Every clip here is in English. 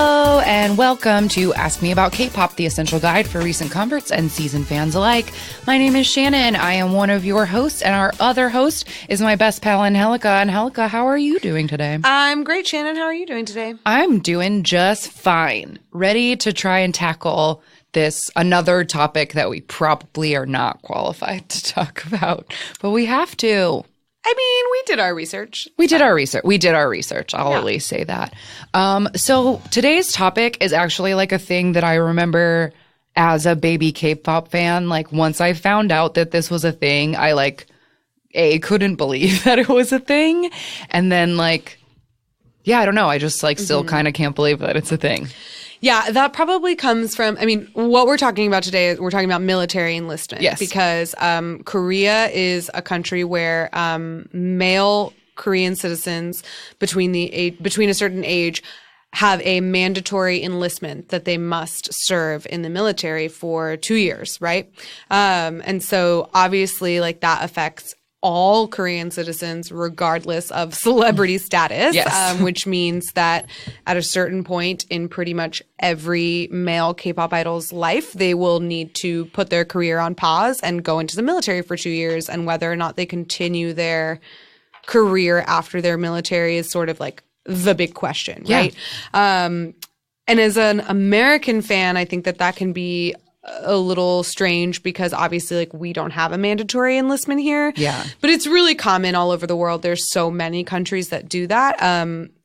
Hello, and welcome to Ask Me About K-Pop, the essential guide for recent converts and seasoned fans alike. My name is Shannon. I am one of your hosts, and our other host is my best pal, Angelica. Angelica, how are you doing today? I'm great, Shannon. How are you doing today? I'm doing just fine. Ready to try and tackle another topic that we probably are not qualified to talk about, but we have to. I mean, we did our research. We did our research. I'll at least say that. So today's topic is actually like a thing that I remember as a baby K-pop fan. Like once I found out that this was a thing, I couldn't believe that it was a thing. And then I don't know. I just still kind of can't believe that it's a thing. Yeah, that probably comes from, what we're talking about today is we're talking about military enlistment. Yes. Because Korea is a country where male Korean citizens between a certain age have a mandatory enlistment that they must serve in the military for 2 years, right? And so obviously that affects all Korean citizens, regardless of celebrity status, yes. Which means that at a certain point in pretty much every male K-pop idol's life, they will need to put their career on pause and go into the military for 2 years. And whether or not they continue their career after their military is sort of the big question, right? And as an American fan, I think that can be a little strange because obviously we don't have a mandatory enlistment here. Yeah. But it's really common all over the world. There's so many countries that do that.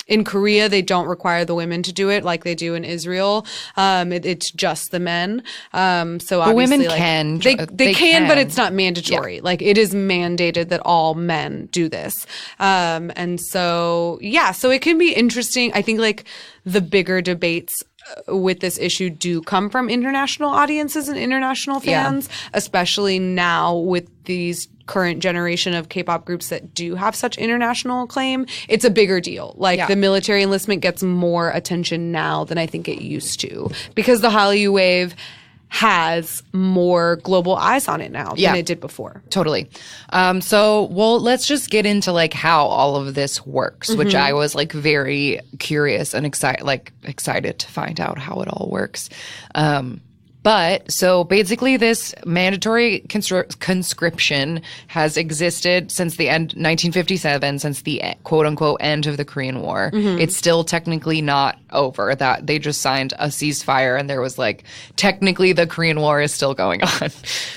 In Korea, they don't require the women to do it like they do in Israel. It's just the men. So obviously the women can. They can, but it's not mandatory. Yeah. It is mandated that all men do this. And so it can be interesting. I think the bigger debates with this issue do come from international audiences and international fans, especially now with these current generation of K-pop groups that do have such international acclaim. It's a bigger deal. The military enlistment gets more attention now than I think it used to because the Hallyu wave has more global eyes on it now than it did before. Totally. Let's just get into how all of this works, which I was very curious and excited to find out how it all works. So basically this mandatory conscription has existed since the end 1957, since the quote unquote end of the Korean War. It's still technically not over. That they just signed a ceasefire and there was technically the Korean War is still going on.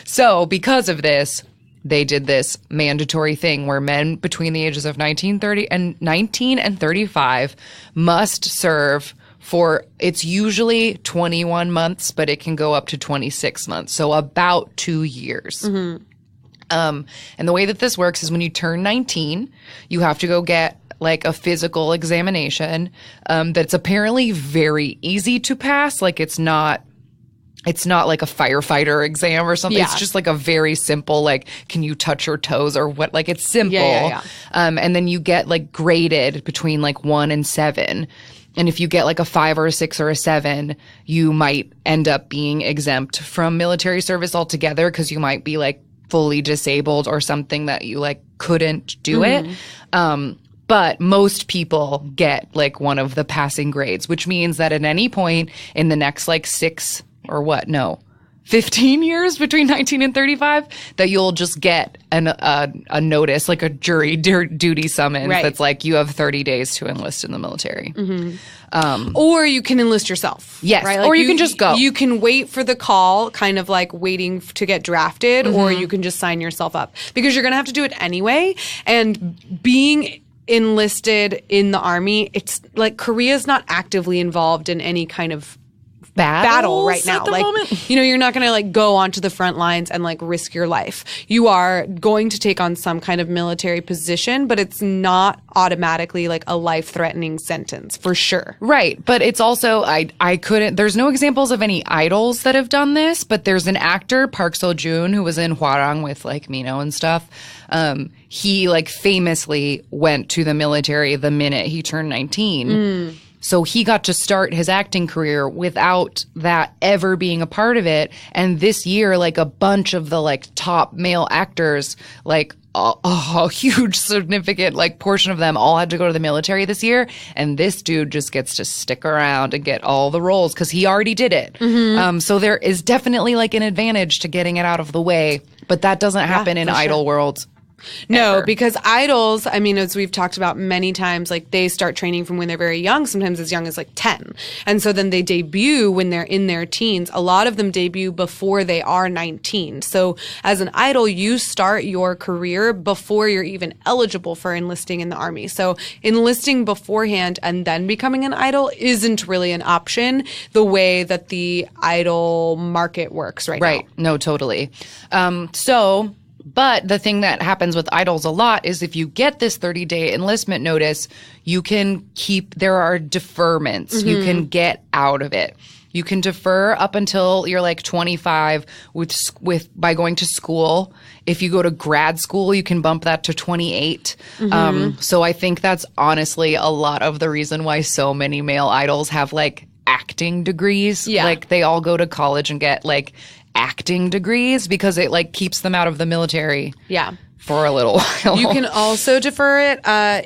So because of this, they did this mandatory thing where men between the ages of 19 and 35 must serve for, it's usually 21 months, but it can go up to 26 months. So about 2 years. And the way that this works is when you turn 19, you have to go get a physical examination that's apparently very easy to pass. It's not like a firefighter exam or something. Yeah. It's just a very simple, can you touch your toes or what? It's simple. Yeah. And then you get graded between 1 and 7. And if you get a 5 or a 6 or a 7, you might end up being exempt from military service altogether because you might be fully disabled or something that you couldn't do it. But most people get one of the passing grades, which means that at any point in the next 15 years between 19 and 35 that you'll just get a notice, a jury duty summons that's you have 30 days to enlist in the military. Or you can enlist yourself. Yes, right? or you can just go. You can wait for the call, kind of waiting to get drafted, or you can just sign yourself up because you're going to have to do it anyway. And being enlisted in the army, it's Korea's not actively involved in any kind of battle right now. At the moment. You're not going to go onto the front lines and risk your life. You are going to take on some kind of military position, but it's not automatically a life-threatening sentence for sure. Right. But it's also, there's no examples of any idols that have done this, but there's an actor, Park Seo-joon, who was in Hwarang with Mino and stuff. He famously went to the military the minute he turned 19. So he got to start his acting career without that ever being a part of it. And this year, a bunch of the top male actors a huge significant like portion of them all had to go to the military this year, and this dude just gets to stick around and get all the roles because he already did it. So there is definitely like an advantage to getting it out of the way, but that doesn't happen in idol worlds. No, ever. because idols, I mean, as we've talked about many times, like they start training from when they're very young, sometimes as young as like 10. And so then they debut when they're in their teens. A lot of them debut before they are 19. So as an idol, you start your career before you're even eligible for enlisting in the army. So enlisting beforehand and then becoming an idol isn't really an option the way that the idol market works right now. Right. No, totally. But the thing that happens with idols a lot is if you get this 30-day enlistment notice, you can there are deferments. You can get out of it. You can defer up until you're like 25 by going to school. If you go to grad school, you can bump that to 28. So I think that's honestly a lot of the reason why so many male idols have like acting degrees. Yeah. Like they all go to college and get like acting degrees because it like keeps them out of the military. Yeah. For a little while. You can also defer it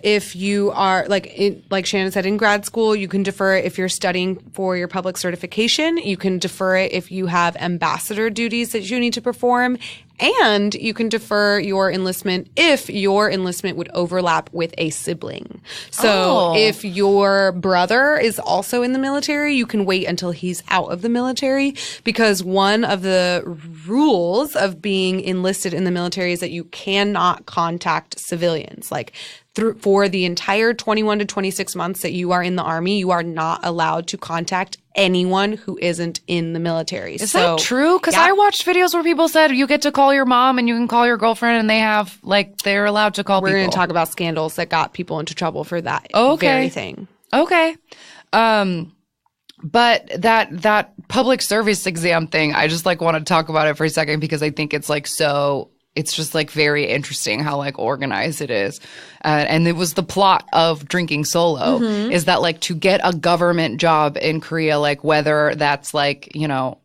if you are, like Shannon said, in grad school. You can defer it if you're studying for your public certification. You can defer it if you have ambassador duties that you need to perform. And you can defer your enlistment if your enlistment would overlap with a sibling. So if your brother is also in the military, you can wait until he's out of the military, because one of the rules of being enlisted in the military is that you cannot contact civilians. Like for the entire 21 to 26 months that you are in the army, you are not allowed to contact anyone who isn't in the military. Is that true? Because I watched videos where people said you get to call your mom and you can call your girlfriend, and they're allowed to call people. We're going to talk about scandals that got people into trouble for that very thing. Okay. But that public service exam thing, I just like want to talk about it for a second because I think it's like it's just like very interesting how like organized it is. And it was the plot of Drinking Solo is that like to get a government job in Korea, like whether that's like, you know,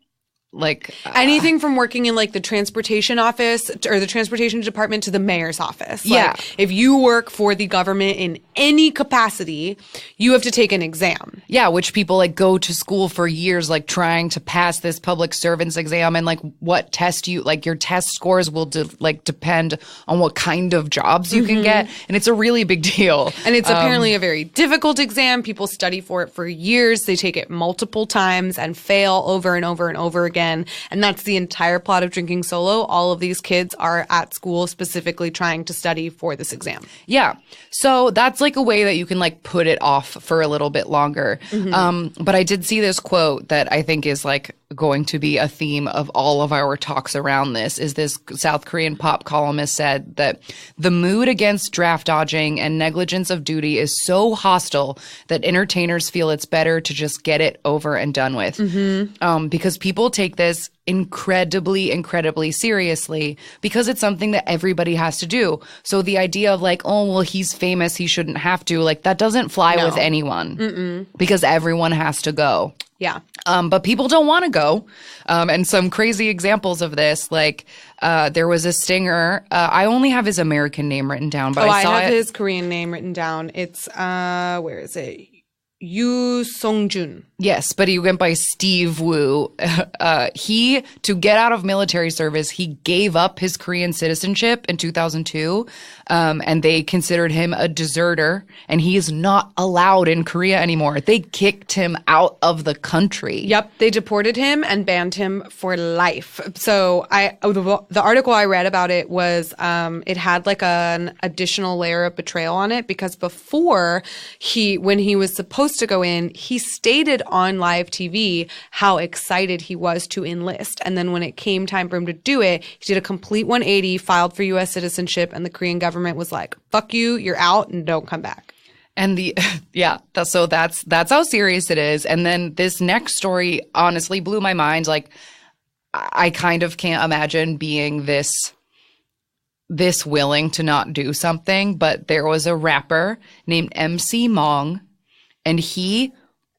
like anything from working in like the transportation office or the transportation department to the mayor's office. Like, if you work for the government in any capacity, you have to take an exam. Yeah, which people like go to school for years, like trying to pass this public servants exam, and like what test like your test scores will depend on what kind of jobs you can get, and it's a really big deal. And it's apparently a very difficult exam. People study for it for years. They take it multiple times and fail over and over and over again. And that's the entire plot of Drinking Solo. All of these kids are at school specifically trying to study for this exam. Yeah. So that's like a way that you can like put it off for a little bit longer. But I did see this quote that I think is like going to be a theme of all of our talks around this. Is this South Korean pop columnist said that the mood against draft dodging and negligence of duty is so hostile that entertainers feel it's better to just get it over and done with. Because people take this incredibly seriously because it's something that everybody has to do. So the idea of like, oh, well, he's famous, he shouldn't have to, like that doesn't fly with anyone because everyone has to go. Yeah. But people don't want to go. And some crazy examples of this, like there was a singer. I only have his American name written down, but I saw have his Korean name written down. It's, where is it? Yoo Sung-jun. Yes, but he went by Steve Woo. To get out of military service, he gave up his Korean citizenship in 2002, and they considered him a deserter, and he is not allowed in Korea anymore. They kicked him out of the country. Yep, they deported him and banned him for life. So the article I read about it was it had like an additional layer of betrayal on it, because before when he was supposed to go in, he stated on live TV how excited he was to enlist. And then when it came time for him to do it, he did a complete 180, filed for U.S. citizenship, and the Korean government was like, fuck you, you're out and don't come back. And so that's how serious it is. And then this next story honestly blew my mind. Like I kind of can't imagine being this willing to not do something, but there was a rapper named MC Mong, and he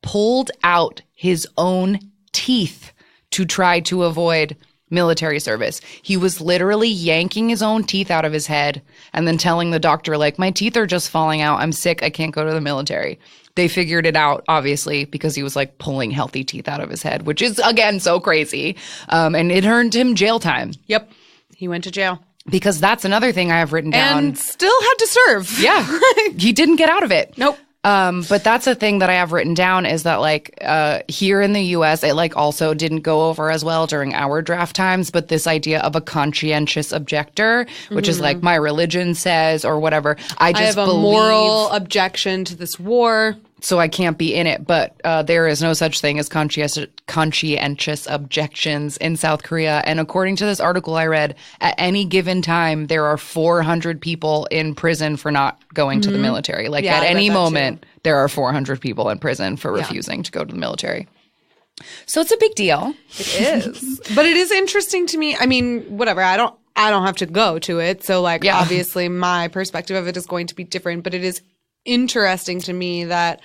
pulled out his own teeth to try to avoid military service. He was literally yanking his own teeth out of his head and then telling the doctor, like, my teeth are just falling out. I'm sick. I can't go to the military. They figured it out, obviously, because he was like pulling healthy teeth out of his head, which is, again, so crazy. And it earned him jail time. Yep. He went to jail. Because that's another thing I have written down. And still had to serve. Yeah. He didn't get out of it. Nope. But that's a thing that I have written down is that like here in the U.S., it like also didn't go over as well during our draft times. But this idea of a conscientious objector, which is like my religion says or whatever, I have a moral objection to this war. So I can't be in it. But there is no such thing as conscientious objections in South Korea. And according to this article I read, at any given time, there are 400 people in prison for not going to the military. Like at any moment, there are 400 people in prison for refusing to go to the military. So it's a big deal. It is. But it is interesting to me. I mean, whatever. I don't have to go to it. So like obviously my perspective of it is going to be different. But it is interesting to me that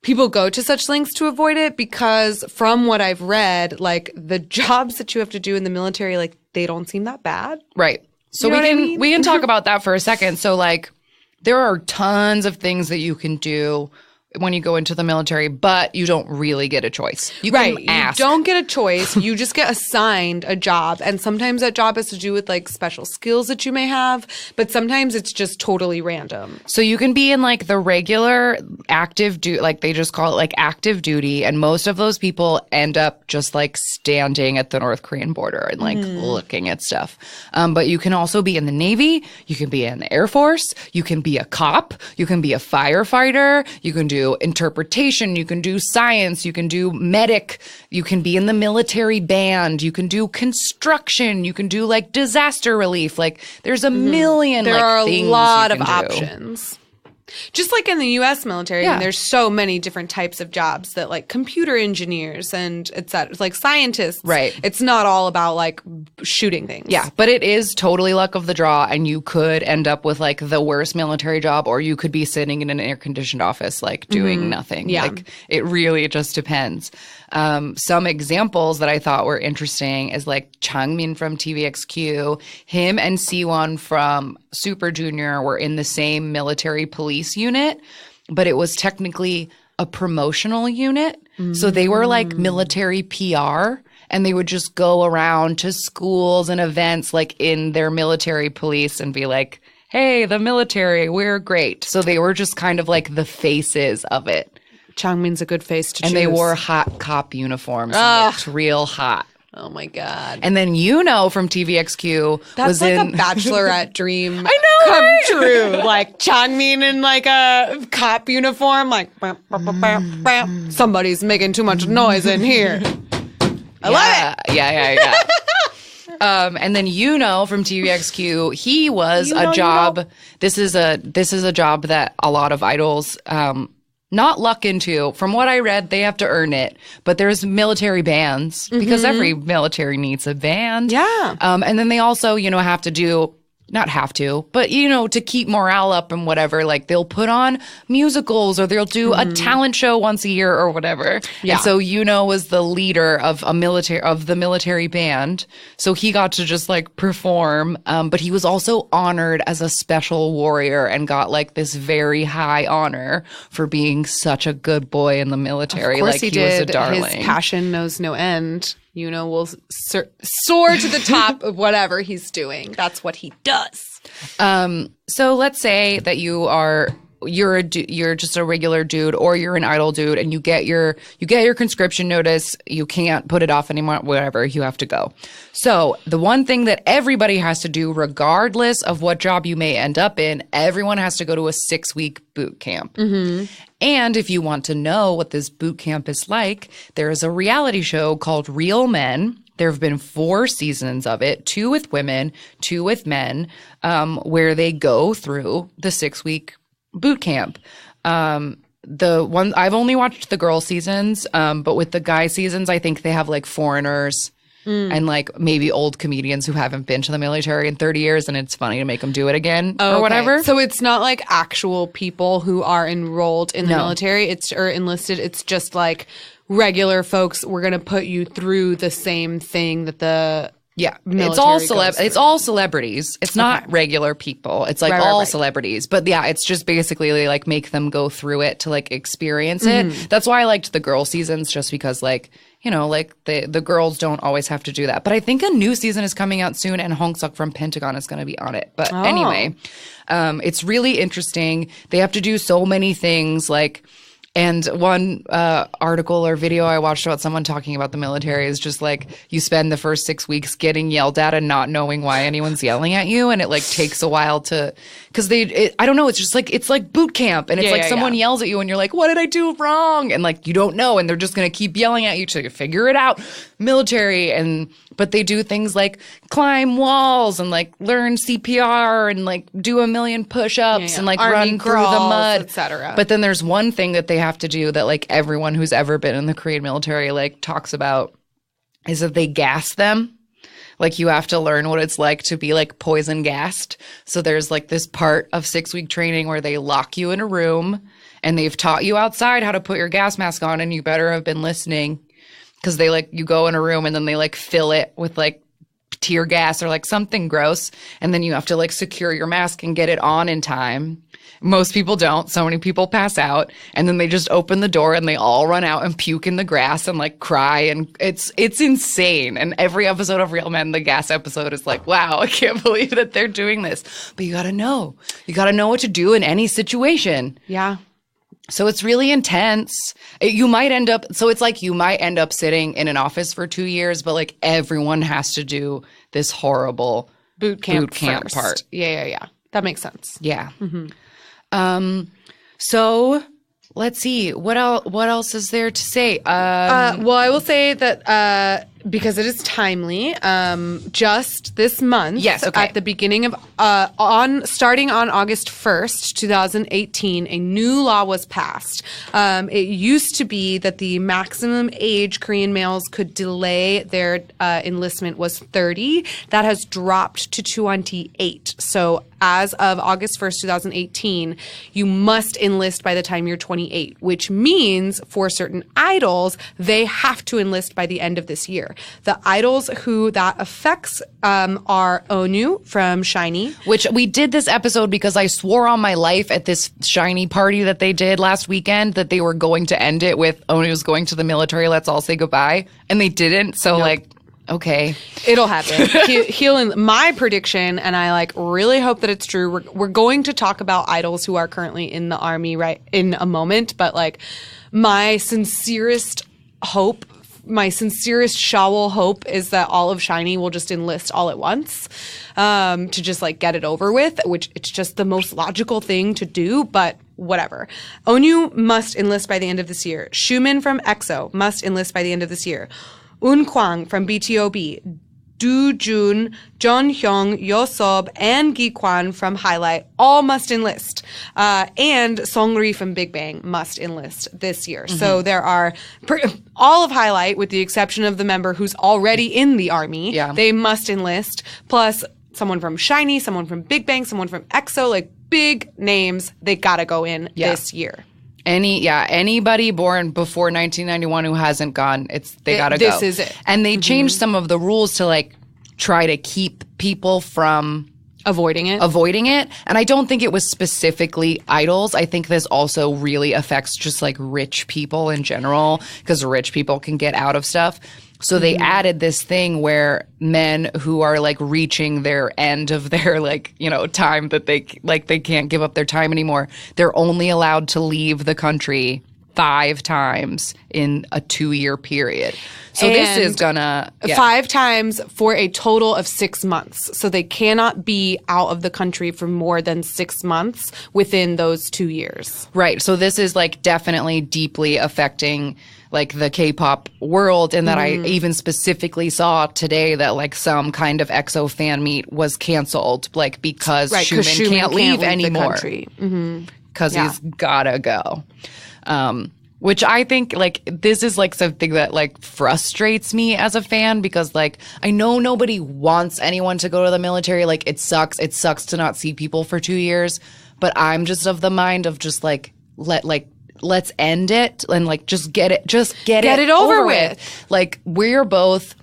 people go to such lengths to avoid it because from what I've read, like the jobs that you have to do in the military, like they don't seem that bad. Right. So we can talk about that for a second. So like there are tons of things that you can do when you go into the military, but you don't really get a choice. You can ask. You don't get a choice. You just get assigned a job. And sometimes that job has to do with like special skills that you may have, but sometimes it's just totally random. So you can be in like the regular active duty, like they just call it like active duty. And most of those people end up just like standing at the North Korean border and like looking at stuff. But you can also be in the Navy. You can be in the Air Force. You can be a cop. You can be a firefighter. You can do interpretation, you can do science, you can do medic, you can be in the military band, you can do construction, you can do like disaster relief. Like there's a million there like are things a lot of do. options. Just like in the U.S. military, I mean, there's so many different types of jobs that like computer engineers and et cetera, like scientists. Right. It's not all about like shooting things. Yeah, but it is totally luck of the draw, and you could end up with like the worst military job, or you could be sitting in an air-conditioned office like doing nothing. Yeah. Like it really just depends. Some examples that I thought were interesting is like Changmin from TVXQ. Him and Siwon from Super Junior were in the same military police unit, but it was technically a promotional unit. So they were like military PR, and they would just go around to schools and events like in their military police and be like, hey, the military, we're great. So they were just kind of like the faces of it. Changmin's a good face to choose. And they wore hot cop uniforms and looked real hot. Oh my God. And then from TVXQ That's was like in a bachelorette dream I know, come right? true. Like Changmin in like a cop uniform, like somebody's making too much noise in here. I love it. Yeah. And then from TVXQ, he was a job. This is a job that a lot of idols not luck into. From what I read, they have to earn it. But there's military bands because every military needs a band. Yeah. And then they also, have to do. Not have to, but, to keep morale up and whatever, like they'll put on musicals or they'll do a talent show once a year or whatever. Yeah. And so, was the leader of the military band. So he got to just like perform. But he was also honored as a special warrior and got like this very high honor for being such a good boy in the military. Of course like he was a did. darling. His passion knows no end. Will soar to the top of whatever he's doing. That's what he does. So let's say that you're just a regular dude, or you're an idol dude, and you get your conscription notice. You can't put it off anymore. Whatever, you have to go. So the one thing that everybody has to do, regardless of what job you may end up in, everyone has to go to a 6-week boot camp. And if you want to know what this boot camp is like, there is a reality show called Real Men. There have been 4 seasons of it, 2 with women, 2 with men, where they go through the 6-week boot camp. The one I've only watched the girl seasons, but with the guy seasons, I think they have like foreigners and like maybe old comedians who haven't been to the military in 30 years, and it's funny to make them do it again or whatever. So it's not like actual people who are enrolled in the military. Or enlisted. It's just like regular folks, we're going to put you through the same thing that the it's all celebrities. It's not regular people. It's like all celebrities. But yeah, it's just basically like make them go through it to like experience it. That's why I liked the girl seasons, just because like, you know, like the girls don't always have to do that. But I think a new season is coming out soon, and Hong Suk from Pentagon is going to be on it. But anyway, it's really interesting. They have to do so many things, like. And one article or video I watched about someone talking about the military is just like you spend the first 6 weeks getting yelled at and not knowing why anyone's yelling at you. And it like takes a while to – because I don't know. It's just like – it's like boot camp. And it's someone yells at you and you're like, what did I do wrong? And like you don't know. And they're just going to keep yelling at you till you figure it out. Military and – but they do things like climb walls and like learn CPR and like do a million push-ups and like run through the mud, etc. But then there's one thing that they have to do that like everyone who's ever been in the Korean military like talks about is that they gas them. Like you have to learn what it's like to be like poison gassed. So there's like this part of 6-week training where they lock you in a room and they've taught you outside how to put your gas mask on, and you better have been listening. Because they like, you go in a room and then they like fill it with like tear gas or like something gross. And then you have to like secure your mask and get it on in time. Most people don't. So many people pass out. And then they just open the door and they all run out and puke in the grass and like cry. And it's insane. And every episode of Real Men, the gas episode is like, wow, I can't believe that they're doing this. But you got to know. You got to know what to do in any situation. Yeah. So it's really intense. You might end up sitting in an office for 2 years, but like everyone has to do this horrible boot camp first. Part. Yeah. That makes sense. Yeah. So let's see. What else is there to say? Well, I will say that because it is timely, just this month, at the beginning of starting on August 1st, 2018, a new law was passed. It used to be that the maximum age Korean males could delay their enlistment was 30. That has dropped to 28. So as of August 1st, 2018, you must enlist by the time you're 28, which means for certain idols, they have to enlist by the end of this year. The idols who that affects are Onu from SHINee. Which we did this episode because I swore on my life at this SHINee party that they did last weekend that they were going to end it with Onu's going to the military, let's all say goodbye. And they didn't. So okay. It'll happen. He'll my prediction, and I like really hope that it's true. We're going to talk about idols who are currently in the army right in a moment, but like my sincerest Shawl hope is that all of SHINee will just enlist all at once to just like get it over with, which it's just the most logical thing to do, but whatever. Onu must enlist by the end of this year. Schumann from EXO must enlist by the end of this year. Un Kwang from BTOB, Do Jun, John Hyung, Yosob, and Gi Kwan from Highlight all must enlist. And Songri from Big Bang must enlist this year. So there are all of Highlight, with the exception of the member who's already in the army. Yeah. They must enlist. Plus someone from SHINee, someone from Big Bang, someone from EXO, like big names. They gotta go in this year. Anybody born before 1991 who hasn't gone, they gotta go. This is it. And they changed some of the rules to like try to keep people from avoiding it. And I don't think it was specifically idols. I think this also really affects just like rich people in general, because rich people can get out of stuff. So they added this thing where men who are like reaching their end of their like, you know, time that they can't give up their time anymore. They're only allowed to leave the country 5 times in a 2-year period. So this is gonna 5 times for a total of 6 months. So they cannot be out of the country for more than 6 months within those 2 years. Right. So this is like definitely deeply affecting like the K-pop world, and that I even specifically saw today that like some kind of EXO fan meet was canceled, like because Schumann can't leave anymore because he's gotta go. Which I think like this is like something that like frustrates me as a fan, because like I know nobody wants anyone to go to the military. Like it sucks to not see people for 2 years, but I'm just of the mind of just like let's end it and like just get it over with. Like we've both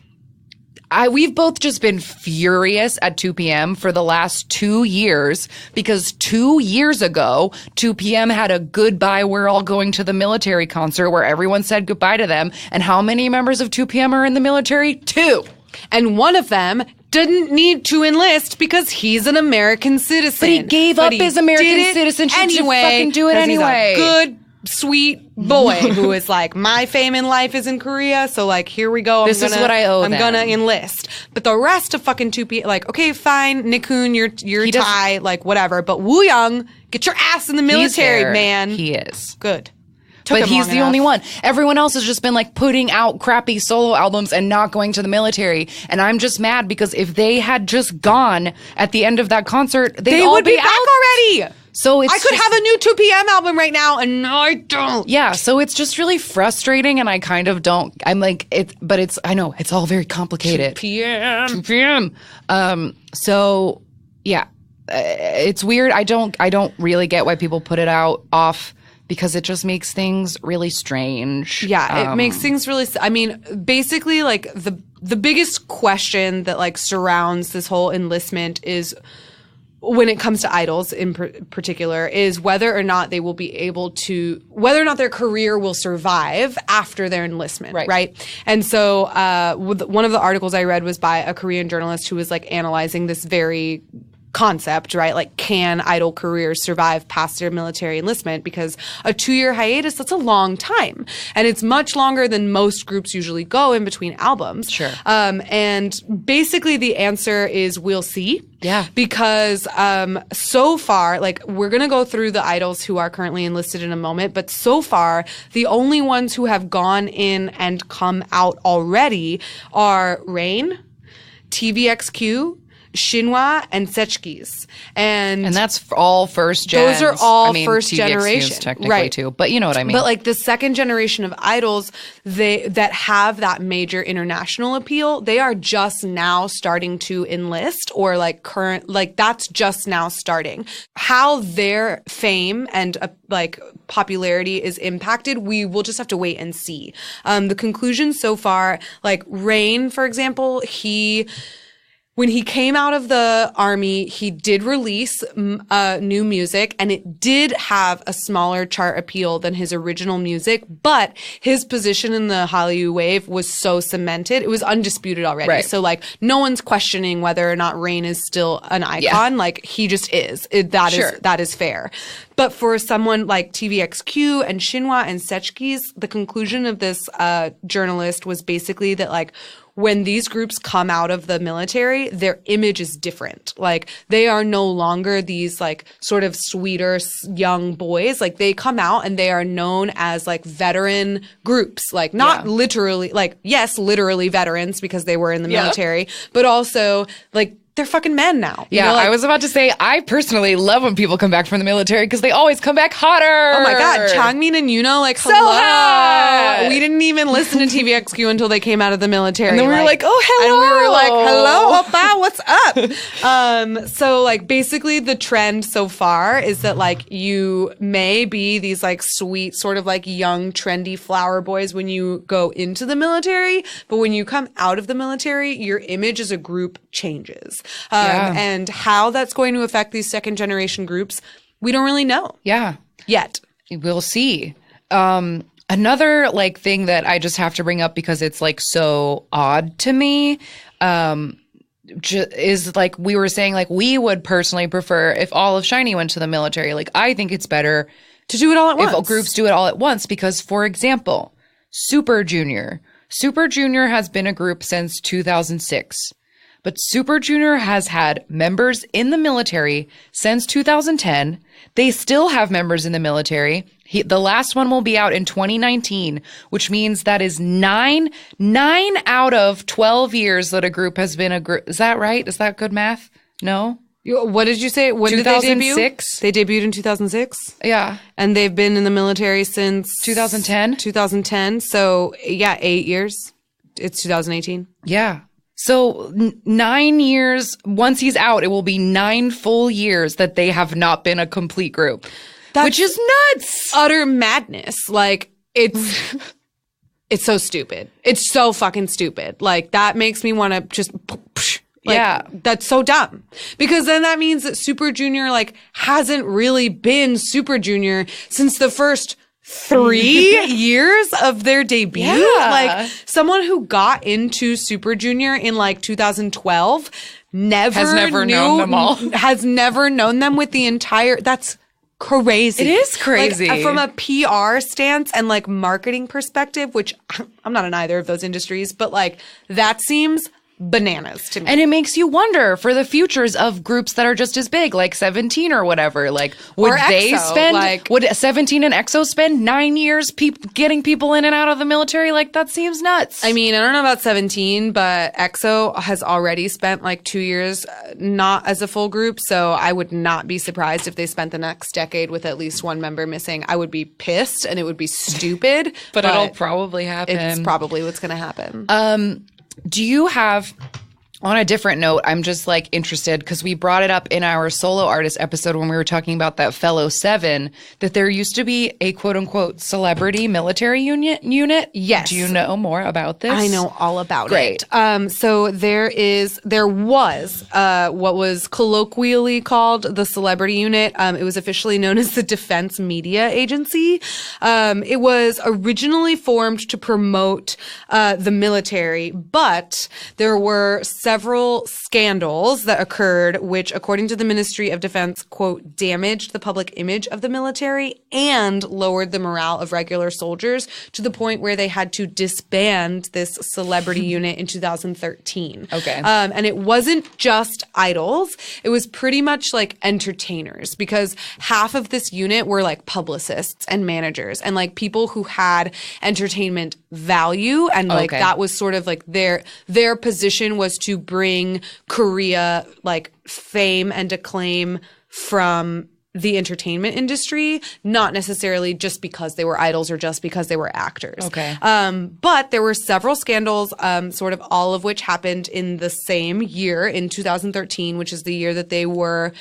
just been furious at 2 p.m. for the last 2 years because 2 years ago, 2 p.m. had a goodbye, we're all going to the military concert where everyone said goodbye to them. And how many members of 2 p.m. are in the military? 2. And one of them didn't need to enlist because he's an American citizen. But he gave up his American citizenship anyway, to fucking do it anyway. He's a good, sweet boy who is like, my fame in life is in Korea, so like, here we go. This is what I owe them. I'm gonna enlist. But the rest of fucking 2P, like, okay, fine, Nickhoon, you're Thai, like, whatever. But Woo Young, get your ass in the military, man. He is. Good. But he's the only one. Everyone else has just been like putting out crappy solo albums and not going to the military. And I'm just mad because if they had just gone at the end of that concert, they would be back already. So I could have a new 2 p.m. album right now, and no, I don't. Yeah, so it's just really frustrating, and I kind of don't. I'm like I know it's all very complicated. 2 p.m. 2 p.m. So yeah, it's weird. I don't really get why people put it out off. Because it just makes things really strange. Yeah, it makes things really. I mean, basically, like the biggest question that like surrounds this whole enlistment is, when it comes to idols in particular, is whether or not they will be able to, whether or not their career will survive after their enlistment, right? And so one of the articles I read was by a Korean journalist who was like analyzing this very concept, right? Like, can idol careers survive past their military enlistment? Because a 2-year hiatus, that's a long time. And it's much longer than most groups usually go in between albums. Sure. And basically the answer is we'll see. Yeah. Because so far, like, we're going to go through the idols who are currently enlisted in a moment, but so far, the only ones who have gone in and come out already are Rain, TVXQ, Shinhwa, and Sechkis. And that's all first gen. Those are all first generation. Technically right. too, but you know what I mean. But like the second generation of idols, that have that major international appeal, they are just now starting to enlist, or like that's just now starting. How their fame and like popularity is impacted, we will just have to wait and see. The conclusion so far, like Rain, for example, when he came out of the army, he did release new music, and it did have a smaller chart appeal than his original music, but his position in the Hallyu wave was so cemented. It was undisputed already. Right. So, like, no one's questioning whether or not Rain is still an icon. Yeah. Like, he just is. That is fair. But for someone like TVXQ and Shinhwa and Sechkis, the conclusion of this journalist was basically that, like, when these groups come out of the military, their image is different. Like, they are no longer these like sort of sweeter young boys. Like, they come out and they are known as like veteran groups. Like, not literally, like, yes, literally veterans because they were in the military, but also like they're fucking men now. Yeah, I was about to say, I personally love when people come back from the military because they always come back hotter. Oh my God, Changmin and Yuno, like, so hot. We didn't even listen to TVXQ until they came out of the military. And then we were like, oh, hello. And we were like, hello, oppa, what's up? So like, basically the trend so far is that like, you may be these like sweet, sort of like young, trendy flower boys when you go into the military, but when you come out of the military, your image as a group changes. And how that's going to affect these second generation groups, we don't really know. Yeah. Yet. We'll see. Another like thing that I just have to bring up because it's like so odd to me is like we were saying, like, we would personally prefer if all of SHINee went to the military. Like, I think it's better to do it all at once. If groups do it all at once because, for example, Super Junior has been a group since 2006. But Super Junior has had members in the military since 2010. They still have members in the military. The last one will be out in 2019, which means that is 9 out of 12 years that a group has been a group. Is that right? Is that good math? No? What did you say? When did they debut? They debuted in 2006? Yeah. And they've been in the military since 2010? 2010. So, yeah, 8 years. It's 2018. Yeah. So 9 years, once he's out, it will be 9 full years that they have not been a complete group. which is nuts. Utter madness. Like, it's so stupid. It's so fucking stupid. Like, that makes me want to just... That's so dumb. Because then that means that Super Junior, like, hasn't really been Super Junior since the first 3 years of their debut. Yeah. Like, someone who got into Super Junior in, like, 2012 has never known them all. Has never known them with the entire... That's crazy. It is crazy. Like, from a PR stance and, like, marketing perspective, which I'm not in either of those industries, but, like, that seems... bananas to me. And it makes you wonder for the futures of groups that are just as big, like 17 or whatever. Like, would they spend, would 17 and EXO spend 9 years getting people in and out of the military? Like, that seems nuts. I mean, I don't know about 17, but EXO has already spent like 2 years not as a full group. So I would not be surprised if they spent the next decade with at least one member missing. I would be pissed and it would be stupid. but it'll probably happen. It's probably what's going to happen. Do you have, on a different note, I'm just like interested because we brought it up in our solo artist episode when we were talking about that fellow 7, that there used to be a quote unquote celebrity military unit. Yes. Do you know more about this? I know all about Great. it. So there was what was colloquially called the celebrity unit. It was officially known as the Defense Media Agency. It was originally formed to promote the military, but there were several scandals that occurred, which, according to the Ministry of Defense, quote, damaged the public image of the military and lowered the morale of regular soldiers to the point where they had to disband this celebrity unit in 2013. Okay. And it wasn't just idols. It was pretty much like entertainers, because half of this unit were like publicists and managers and like people who had entertainment value. And like that was sort of like their position was to bring Korea like fame and acclaim from the entertainment industry, not necessarily just because they were idols or just because they were actors. Okay. But there were several scandals, sort of all of which happened in the same year, in 2013, which is the year that they were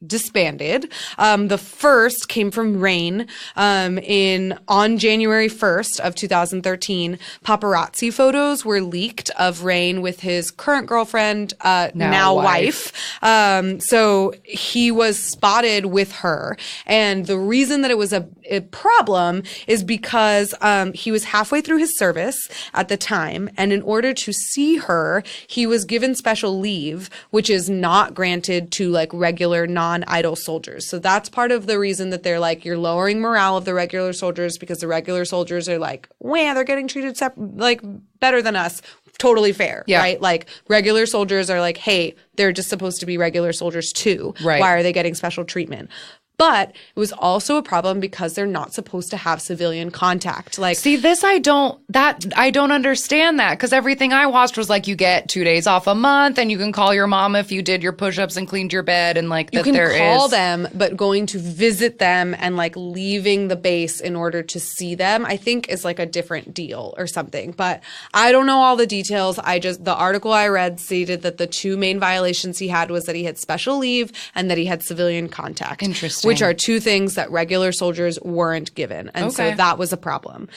disbanded. The first came from Rain. On January 1st of 2013, paparazzi photos were leaked of Rain with his current girlfriend, now wife. So he was spotted with her. And the reason that it was a problem is because he was halfway through his service at the time. And in order to see her, he was given special leave, which is not granted to like regular non-idol soldiers. So that's part of the reason that they're like, you're lowering morale of the regular soldiers, because the regular soldiers are like, wow, they're getting treated like better than us. Totally fair, right? Like regular soldiers are like, hey, they're just supposed to be regular soldiers too. Right. Why are they getting special treatment? But it was also a problem because they're not supposed to have civilian contact. Like, see, this I don't understand that, because everything I watched was like, you get 2 days off a month and you can call your mom if you did your push-ups and cleaned your bed, and like you can call them, but going to visit them and like leaving the base in order to see them, I think is like a different deal or something. But I don't know all the details. The article I read stated that the two main violations he had was that he had special leave and that he had civilian contact. Interesting. Which are two things that regular soldiers weren't given. And so that was a problem.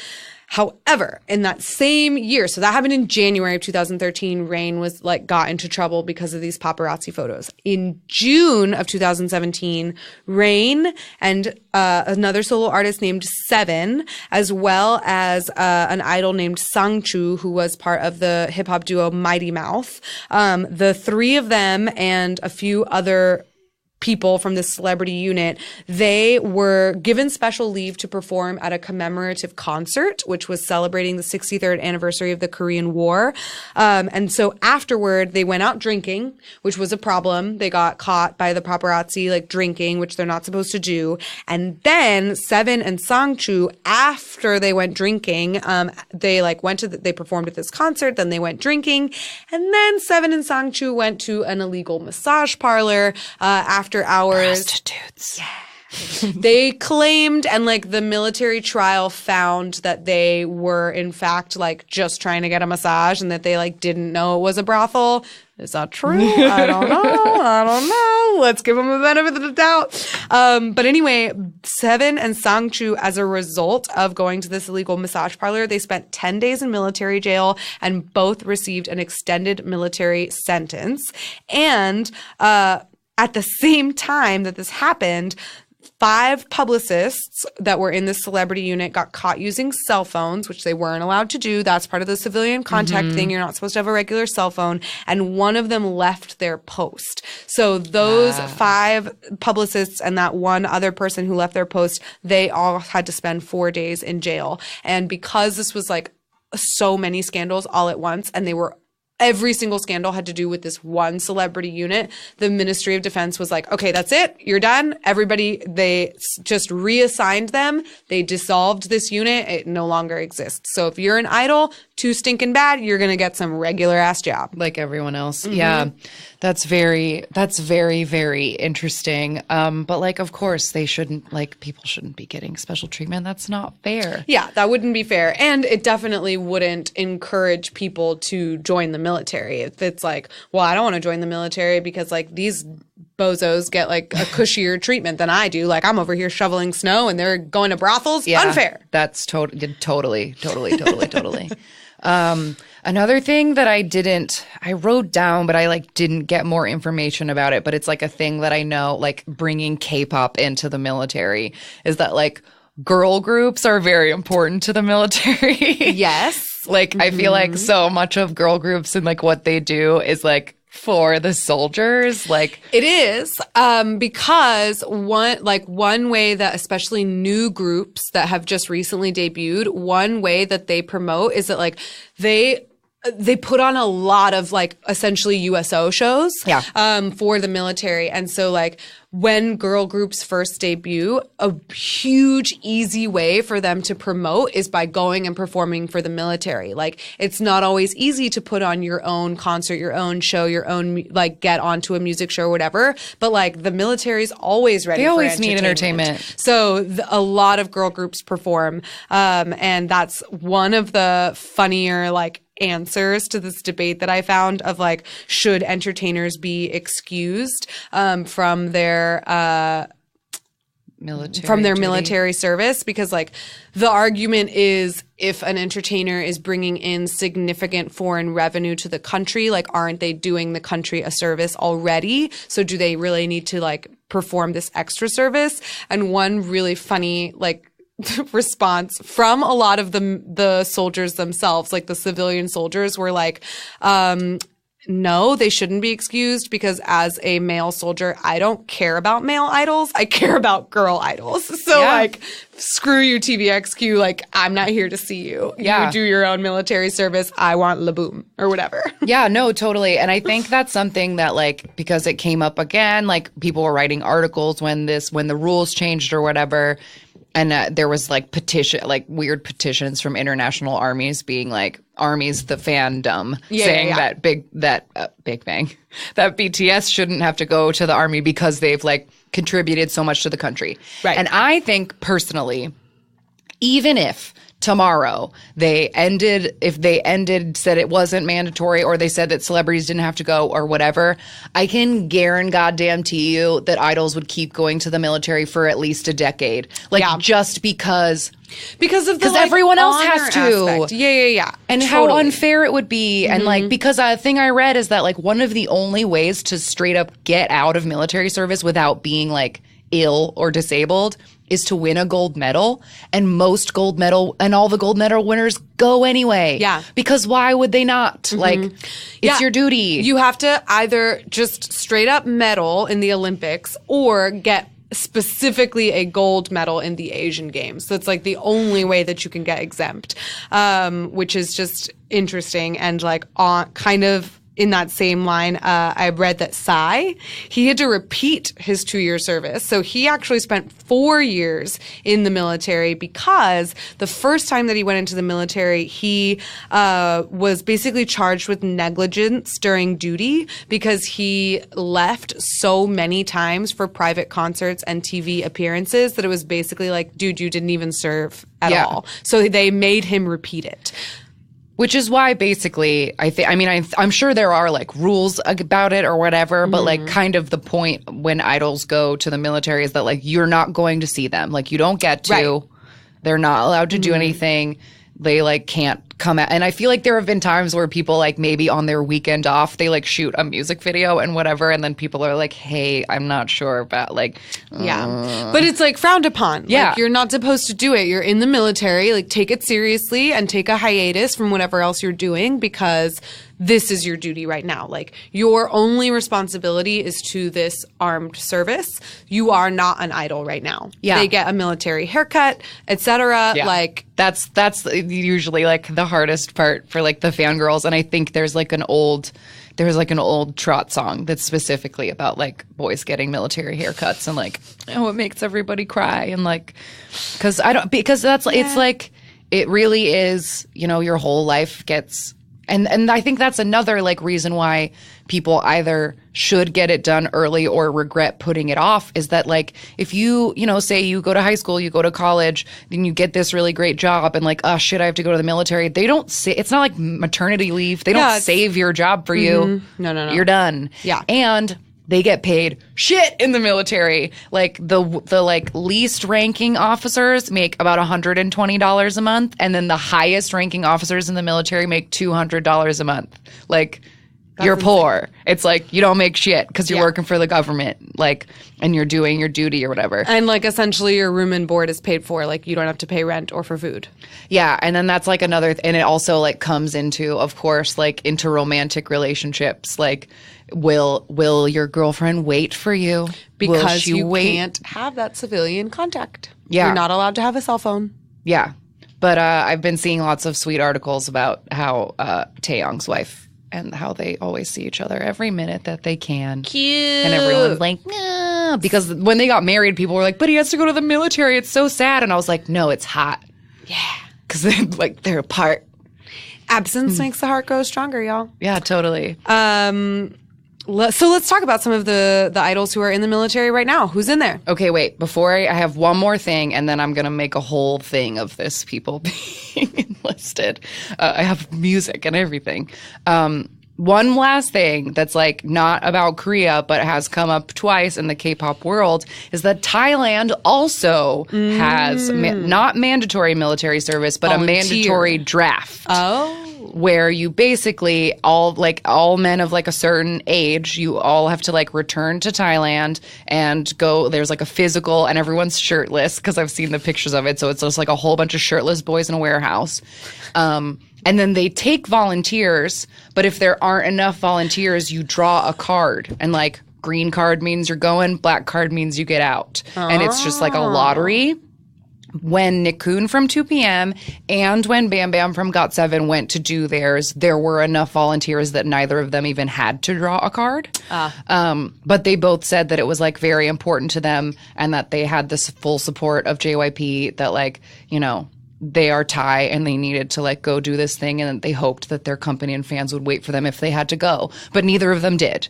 However, in that same year, so that happened in January of 2013, Rain was like got into trouble because of these paparazzi photos. In June of 2017, Rain and another solo artist named Seven, as well as an idol named Sangchu, who was part of the hip hop duo Mighty Mouth, the three of them and a few other people from this celebrity unit, they were given special leave to perform at a commemorative concert, which was celebrating the 63rd anniversary of the Korean War. And so afterward, they went out drinking, which was a problem. They got caught by the paparazzi, like drinking, which they're not supposed to do. And then Seven and Sangchu, after they went drinking, they performed at this concert, then they went drinking. And then Seven and Sangchu went to an illegal massage parlor, after hours. Prostitutes. Yeah. They claimed, and like the military trial found that they were in fact like just trying to get a massage and that they like didn't know it was a brothel. Is that true? I don't know. Let's give him the benefit of the doubt. But anyway, Seven and Sang-Choo, as a result of going to this illegal massage parlor, they spent 10 days in military jail and both received an extended military sentence. And at the same time that this happened, 5 publicists that were in the celebrity unit got caught using cell phones, which they weren't allowed to do. That's part of the civilian contact thing. You're not supposed to have a regular cell phone. And one of them left their post. So those 5 publicists and that one other person who left their post, they all had to spend 4 days in jail. And because this was like so many scandals all at once, and every single scandal had to do with this one celebrity unit, the Ministry of Defense was like, okay, that's it. You're done. Everybody, they just reassigned them. They dissolved this unit. It no longer exists. So if you're an idol, too stinking bad, you're going to get some regular ass job. Like everyone else. Yeah. That's very, very interesting. But like, of course, people shouldn't be getting special treatment. That's not fair. Yeah, that wouldn't be fair. And it definitely wouldn't encourage people to join the military. If it's like, well, I don't want to join the military because like these bozos get like a cushier treatment than I do. Like I'm over here shoveling snow and they're going to brothels. Yeah, unfair. That's totally. Another thing that I wrote down, but I like didn't get more information about it, but it's like a thing that I know, like bringing K-pop into the military is that like girl groups are very important to the military. Yes. Like I feel like so much of girl groups and like what they do is like for the soldiers. Like it is because one way that especially new groups that have just recently debuted, one way that they promote is that like they put on a lot of like essentially USO shows for the military. And so like when girl groups first debut, a huge, easy way for them to promote is by going and performing for the military. Like it's not always easy to put on your own concert, your own show, your own like get onto a music show or whatever. But like the military's always ready. They always need entertainment. So a lot of girl groups perform. And that's one of the funnier like answers to this debate that I found of like, should entertainers be excused from their military service? Because like the argument is if an entertainer is bringing in significant foreign revenue to the country, like aren't they doing the country a service already? So do they really need to like perform this extra service? And one really funny like response from a lot of the soldiers themselves, like the civilian soldiers, were like, no, they shouldn't be excused because as a male soldier, I don't care about male idols. I care about girl idols. So like, screw you, TVXQ. Like, I'm not here to see you. You do your own military service. I want Laboom or whatever. Yeah, no, totally. And I think that's something that like, because it came up again, like people were writing articles when the rules changed or whatever. And there was like weird petitions from international armies being like, armies the fandom, saying that Big Bang, that BTS shouldn't have to go to the army because they've like contributed so much to the country. Right. And I think personally, even if tomorrow said it wasn't mandatory, or they said that celebrities didn't have to go or whatever, I can guarantee you that idols would keep going to the military for at least a decade. Like just because everyone else has to. Aspect. Yeah. And totally. How unfair it would be. And like, because a thing I read is that like one of the only ways to straight up get out of military service without being like ill or disabled is to win a gold medal, and most gold medal and all the gold medal winners go anyway. Yeah. Because why would they not? Like, it's your duty. You have to either just straight up medal in the Olympics or get specifically a gold medal in the Asian Games. So it's like the only way that you can get exempt, which is just interesting. And like kind of in that same line, I read that Psy, he had to repeat his 2-year service. So he actually spent 4 years in the military because the first time that he went into the military, he was basically charged with negligence during duty because he left so many times for private concerts and TV appearances that it was basically like, dude, you didn't even serve at all. So they made him repeat it. Which is why basically I'm sure there are like rules about it or whatever, but like kind of the point when idols go to the military is that like you're not going to see them. Like you don't get to. Right. They're not allowed to do anything. They like can't come out. And I feel like there have been times where people like maybe on their weekend off, they like shoot a music video and whatever. And then people are like, hey, I'm not sure about like. Yeah. But it's like frowned upon. Yeah. Like, you're not supposed to do it. You're in the military. Like take it seriously and take a hiatus from whatever else you're doing because this is your duty right now. Like your only responsibility is to this armed service. You are not an idol right now. Yeah. They get a military haircut, etc. Yeah. Like that's usually like the hardest part for like the fangirls. And I think there's like an old trot song that's specifically about like boys getting military haircuts and like, oh, it makes everybody cry. And like, because it's like, it really is, you know, your whole life gets. And I think that's another like reason why people either should get it done early or regret putting it off is that like if you know, say you go to high school, you go to college, then you get this really great job and like, oh shit, I have to go to the military. They don't say, it's not like maternity leave. They don't save your job for you. No. You're done. Yeah. And they get paid shit in the military. Like the like least ranking officers make about $120 a month, and then the highest ranking officers in the military make $200 a month. Like you're poor. It's like you don't make shit because you're working for the government, like, and you're doing your duty or whatever. And like essentially your room and board is paid for. Like you don't have to pay rent or for food. Yeah, and then that's like another, and it also like comes into, of course, like into romantic relationships, like. Will your girlfriend wait for you? Because you can't have that civilian contact. Yeah. You're not allowed to have a cell phone. Yeah. But I've been seeing lots of sweet articles about how Taeyong's wife and how they always see each other every minute that they can. Cute. And everyone's like, nah. Because when they got married, people were like, but he has to go to the military. It's so sad. And I was like, no, it's hot. Yeah. Because they're apart. Absence makes the heart grow stronger, y'all. Yeah, totally. So let's talk about some of the idols who are in the military right now. Who's in there? Okay, wait. Before I have one more thing, and then I'm going to make a whole thing of this people being enlisted. I have music and everything. One last thing that's like not about Korea, but has come up twice in the K-pop world is that Thailand also has not mandatory military service, but Volunteer. a mandatory draft. Oh. Where you basically all men of like a certain age, you all have to like return to Thailand and go. There's like a physical and everyone's shirtless because I've seen the pictures of it. So it's just like a whole bunch of shirtless boys in a warehouse. And then they take volunteers, but if there aren't enough volunteers, you draw a card. And like green card means you're going, black card means you get out. And it's just like a lottery. When Nickun from 2PM and when Bam Bam from GOT7 went to do theirs, there were enough volunteers that neither of them even had to draw a card. But they both said that it was like very important to them and that they had this full support of JYP, that like, you know, they are Thai and they needed to like go do this thing, and they hoped that their company and fans would wait for them if they had to go. But neither of them did.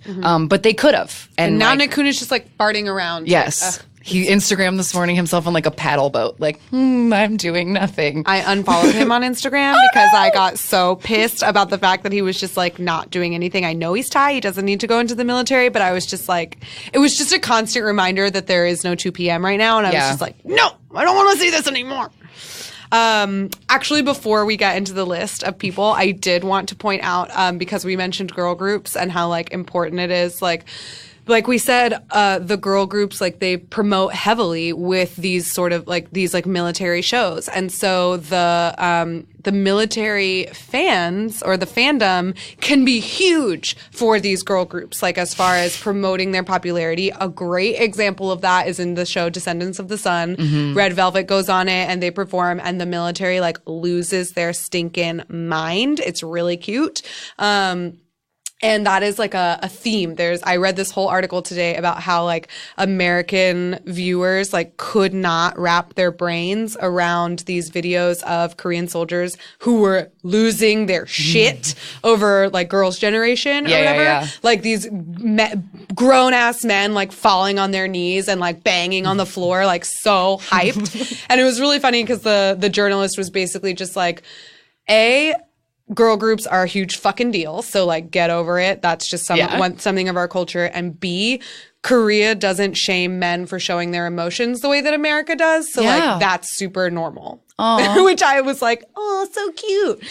But they could have. And now like, Nickun is just like farting around. Yes. Like, he Instagrammed this morning himself on like a paddle boat, like, I'm doing nothing. I unfollowed him on Instagram because I got so pissed about the fact that he was just like not doing anything. I know he's Thai. He doesn't need to go into the military, but I was just like, it was just a constant reminder that there is no 2 p.m. right now. And I was just like, no, I don't want to see this anymore. Actually, before we get into the list of people, I did want to point out, because we mentioned girl groups and how like important it is, like we said, the girl groups, like they promote heavily with these sort of like these like military shows. And so the military fans or the fandom can be huge for these girl groups, like as far as promoting their popularity. A great example of that is in the show Descendants of the Sun. Red Velvet goes on it and they perform, and the military like loses their stinking mind. It's really cute. And that is like a theme. I read this whole article today about how like American viewers like could not wrap their brains around these videos of Korean soldiers who were losing their shit over like Girls' Generation or whatever. Yeah. Like these grown ass men like falling on their knees and like banging on the floor, like so hyped. And it was really funny because the journalist was basically just like, girl groups are a huge fucking deal. So, like, get over it. That's just something of our culture. And B, Korea doesn't shame men for showing their emotions the way that America does. So, like, that's super normal. Which I was like, oh, so cute.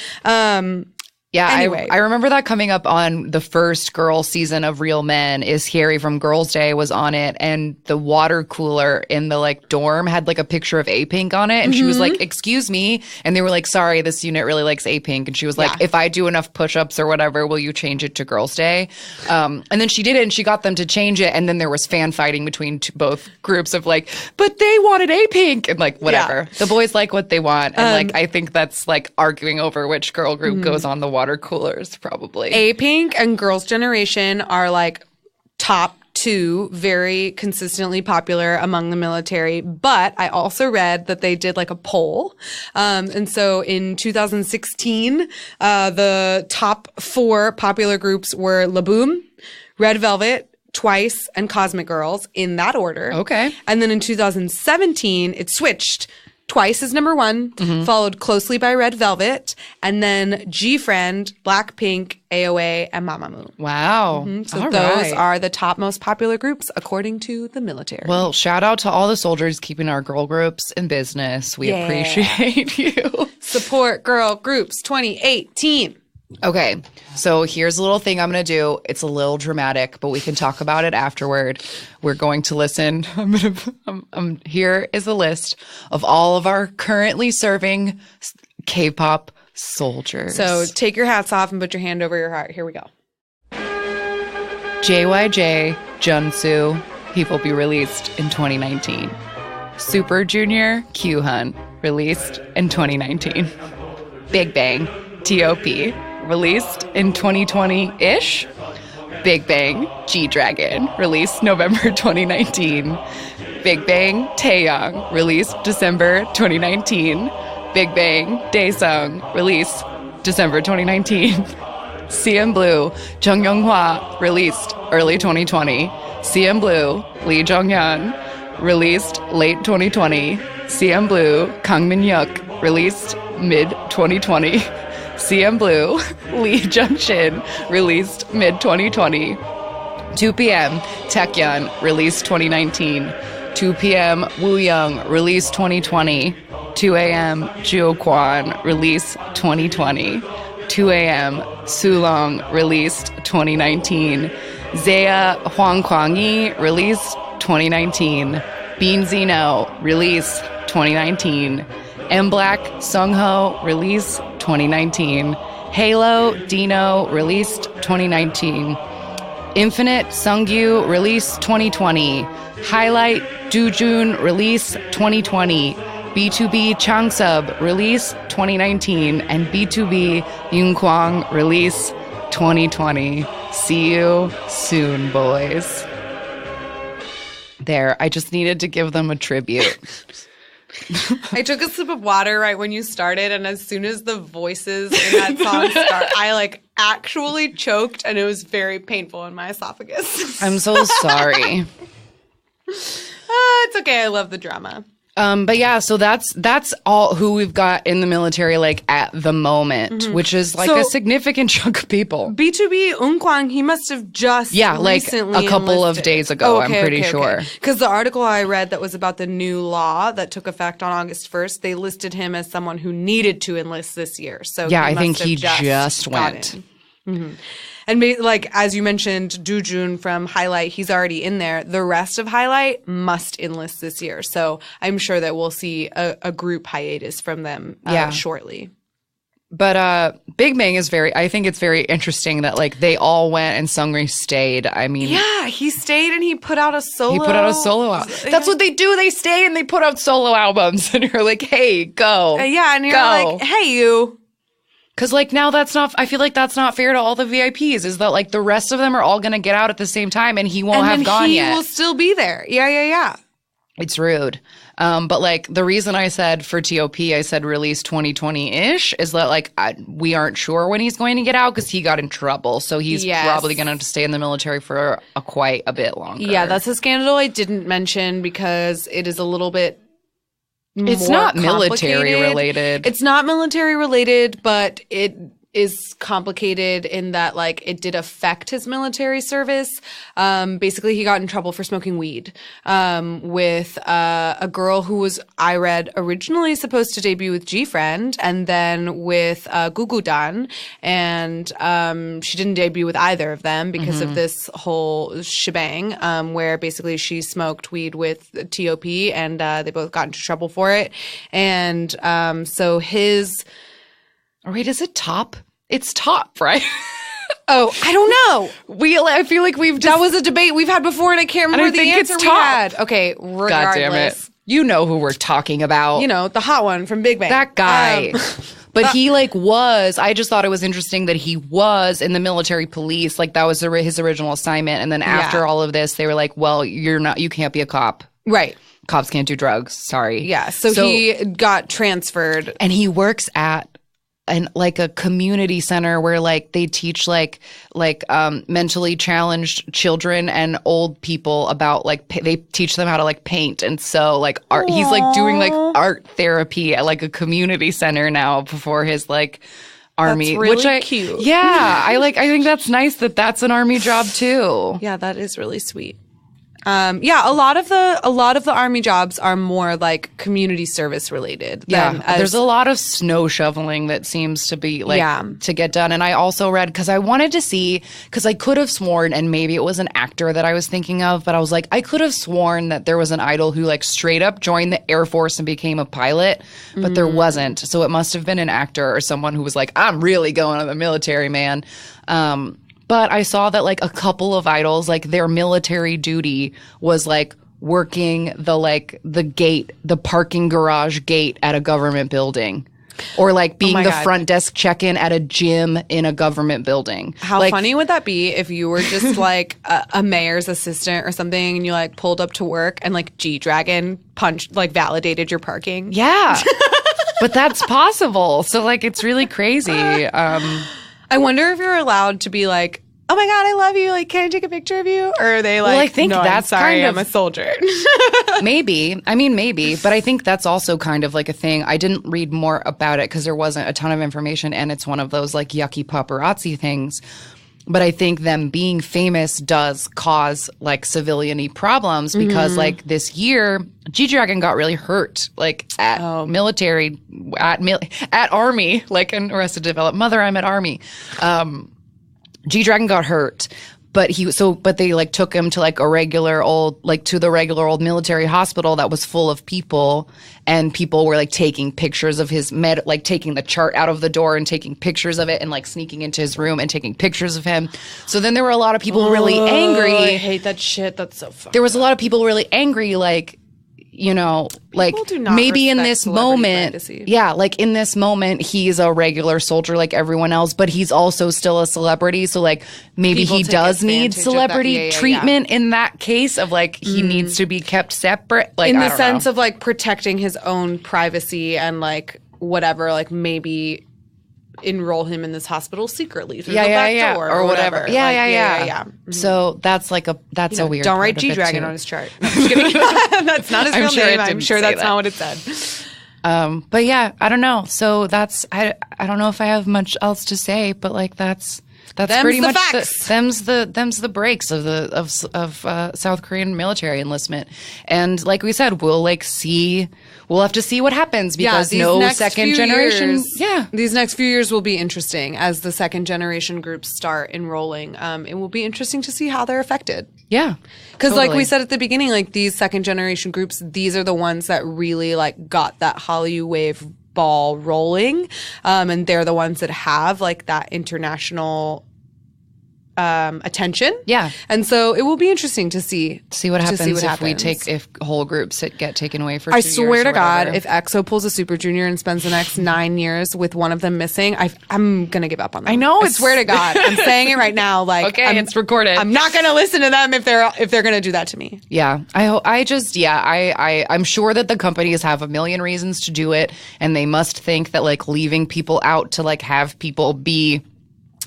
Yeah, anyway. I remember that coming up on the first girl season of Real Men. Is Harry from Girls' Day was on it, and the water cooler in the like dorm had like a picture of A-Pink on it, and she was like, "Excuse me," and they were like, "Sorry, this unit really likes A-Pink," and she was like, "If I do enough push-ups or whatever, will you change it to Girls' Day?" And then she did it, and she got them to change it, and then there was fan fighting between both groups of like, "But they wanted A-Pink," and like whatever. The boys like what they want, and like I think that's like arguing over which girl group goes on the water coolers, probably. A-Pink and Girls' Generation are like top 2, very consistently popular among the military. But I also read that they did like a poll. And so in 2016, the top 4 popular groups were Laboom, Red Velvet, Twice, and Cosmic Girls in that order. Okay. And then in 2017, it switched. Twice is number 1, followed closely by Red Velvet, and then G-Friend, Blackpink, AOA, and Mamamoo. Wow. So those are the top most popular groups according to the military. Well, shout out to all the soldiers keeping our girl groups in business. We appreciate you. Support girl groups 2018. Okay, so here's a little thing I'm going to do. It's a little dramatic, but we can talk about it afterward. We're going to listen. Here is a list of all of our currently serving K-pop soldiers. So take your hats off and put your hand over your heart. Here we go. JYJ, Junsu, he will be released in 2019. Super Junior, Kyuhyun, released in 2019. Big Bang, T.O.P., released in 2020-ish. Big Bang, G-Dragon, released November 2019. Big Bang, Taeyong, released December 2019. Big Bang, Daesung, released December 2019. CM Blue, Jung Young-hwa, released early 2020. CM Blue, Lee Jong-hyun, released late 2020. CM Blue, Kang Min-hyuk, released mid-2020. CM Blue, Lee Jung-shin, released mid-2020. 2 p.m., Taecyeon, released 2019. 2 p.m., Wooyoung, released 2020. 2 a.m., Jio-kwon, released 2020. 2 a.m., Sulong, released 2019. Zaya Hwang Kwang-yi, released 2019. Bean Zeno, released 2019. M Black, Sungho, release 2019. Halo, Dino, released 2019. Infinite, Sungyu, release 2020. Highlight, Doojun, release 2020. B2B, Changsub, release 2019. And B2B, Yunkwang, release 2020. See you soon, boys. There, I just needed to give them a tribute. I took a sip of water right when you started, and as soon as the voices in that song start, I like actually choked, and it was very painful in my esophagus. I'm so sorry. It's okay. I love the drama. But yeah, so that's all who we've got in the military, like at the moment, which is like a significant chunk of people. B2B Eunkwang, he must have just like recently a couple enlisted. of days ago. I'm pretty sure. Because the article I read that was about the new law that took effect on August 1st, they listed him as someone who needed to enlist this year. So yeah, I think he just went. And like, as you mentioned, Doojun from Highlight, he's already in there. The rest of Highlight must enlist this year. So I'm sure that we'll see a group hiatus from them shortly. But Big Bang is I think it's very interesting that like they all went and Seungri stayed. I mean, yeah, he stayed and he put out a solo. He put out a solo album. That's what they do. They stay and they put out solo albums, and you're like, hey, go. Yeah, and you're like, hey, you. Because, like, now I feel like that's not fair to all the VIPs, is that, like, the rest of them are all going to get out at the same time and he won't have gone yet. He will still be there. Yeah. It's rude. But, like, the reason I said for TOP, I said release 2020-ish, is that, like, we aren't sure when he's going to get out because he got in trouble. So he's probably going to have to stay in the military for quite a bit longer. Yeah, that's a scandal I didn't mention because it is a little bit It's not military related. It's not military related, but is complicated in that, like, it did affect his military service. Basically, he got in trouble for smoking weed with a girl who was, I read, originally supposed to debut with G-Friend and then with Gugudan. And she didn't debut with either of them because of this whole shebang where basically she smoked weed with T.O.P. and they both got into trouble for it. And so his... Oh, wait, is it Top? It's Top, right? Oh, I don't know. I feel like that was a debate we've had before, and I can't remember the answer we had. Okay, regardless. God damn it. You know who we're talking about. You know, the hot one from Big Bang. That guy. But he, like, was, I just thought it was interesting that he was in the military police. Like, that was his original assignment. And then after all of this, they were like, well, you can't be a cop. Right. Cops can't do drugs. Sorry. Yeah. So he got transferred. And he works at like a community center where like they teach like mentally challenged children and old people about like they teach them how to like paint and sew like art. Aww. He's like doing like art therapy at like a community center now before his like army. That's really cute. Yeah, I think that's nice that that's an army job too. Yeah, that is really sweet. Yeah, a lot of the army jobs are more like community service related. There's a lot of snow shoveling that seems to be like to get done. And I also read because I wanted to see because I could have sworn, and maybe it was an actor that I was thinking of, but I was like, I could have sworn that there was an idol who like straight up joined the Air Force and became a pilot, but there wasn't. So it must have been an actor or someone who was like, I'm really going to the military, man. But I saw that like a couple of idols, like their military duty was like working the parking garage gate at a government building. Or like being the front desk check-in at a gym in a government building. How funny would that be if you were just like a mayor's assistant or something and you like pulled up to work and like G-Dragon validated your parking? Yeah. But that's possible. So like it's really crazy. I wonder if you're allowed to be like, oh my God, I love you. Like, can I take a picture of you? Or are they like, I think no, that's I'm sorry, kind of, I'm a soldier. Maybe. I mean, maybe. But I think that's also kind of like a thing. I didn't read more about it because there wasn't a ton of information. And it's one of those like yucky paparazzi things. But I think them being famous does cause like civilian-y problems because like this year, G-Dragon got really hurt like at military, at Army, like in Arrested Development. Mother, I'm at Army. G-Dragon got hurt. But they like took him to like the regular old military hospital that was full of people, and people were like taking pictures of his like taking the chart out of the door and taking pictures of it and like sneaking into his room and taking pictures of him. So then there were a lot of people really angry. I hate that shit. That's so funny. There was a lot of people really angry, like, you know, like maybe in this moment, privacy. Like in this moment, he's a regular soldier like everyone else, but he's also still a celebrity. So like maybe people he does need celebrity treatment in that case of like he needs to be kept separate. Like in the sense of like protecting his own privacy and like whatever, like maybe enroll him in this hospital secretly through the back door or whatever. Yeah. So that's like a weird. Don't write G-Dragon on his chart. No, I'm just kidding. That's not his real name. I'm sure that's not what it said. But yeah, I don't know. So that's I don't know if I have much else to say, but like that's pretty much them's the breaks of South Korean military enlistment. And like we said, we'll have to see what happens because no second generation. These next few years will be interesting as the second generation groups start enrolling. It will be interesting to see how they're affected. Yeah. Because like we said at the beginning, like these second generation groups, these are the ones that really like got that Hallyu wave ball rolling. And they're the ones that have like that international attention. Yeah. And so it will be interesting to see what happens if whole groups get taken away for 2 I years. swear to God, if EXO pulls a Super Junior and spends the next 9 years with one of them missing, I'm going to give up on them. I know. I swear to God. I'm saying it right now. Like, okay, it's recorded. I'm not going to listen to them if they're going to do that to me. Yeah. I'm sure that the companies have a million reasons to do it, and they must think that like leaving people out to like have people be